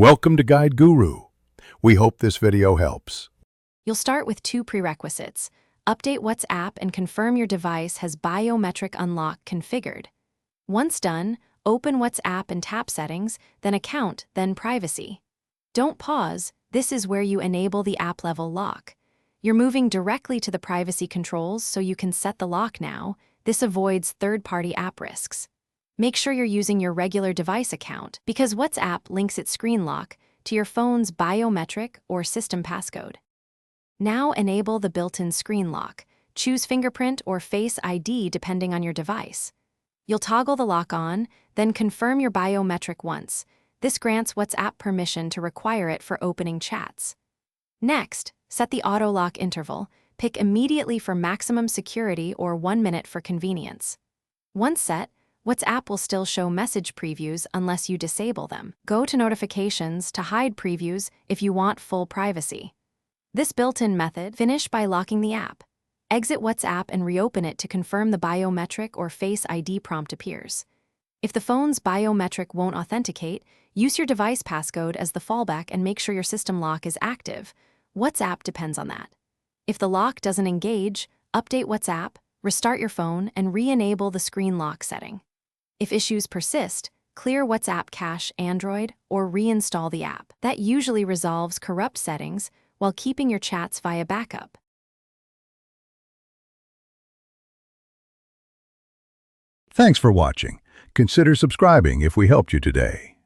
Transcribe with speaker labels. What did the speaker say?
Speaker 1: Welcome to Guide Guru. We hope this video helps.
Speaker 2: You'll start with two prerequisites. Update WhatsApp and confirm your device has biometric unlock configured. Once done, open WhatsApp and tap Settings, then Account, then Privacy. Don't pause. This is where you enable the app-level lock. You're moving directly to the privacy controls so you can set the lock now. This avoids third-party app risks. Make sure you're using your regular device account because WhatsApp links its screen lock to your phone's biometric or system passcode. Now enable the built-in screen lock. Choose fingerprint or Face ID depending on your device. You'll toggle the lock on, then confirm your biometric once. This grants WhatsApp permission to require it for opening chats. Next, set the auto lock interval. Pick immediately for maximum security or 1 minute for convenience. Once set, WhatsApp will still show message previews unless you disable them. Go to Notifications to hide previews if you want full privacy. This built-in method finish by locking the app. Exit WhatsApp and reopen it to confirm the biometric or Face ID prompt appears. If the phone's biometric won't authenticate, use your device passcode as the fallback and make sure your system lock is active. WhatsApp depends on that. If the lock doesn't engage, update WhatsApp, restart your phone, and re-enable the screen lock setting. If issues persist, clear WhatsApp cache Android or reinstall the app. That usually resolves corrupt settings while keeping your chats via backup.
Speaker 1: Thanks for watching. Consider subscribing if we helped you today.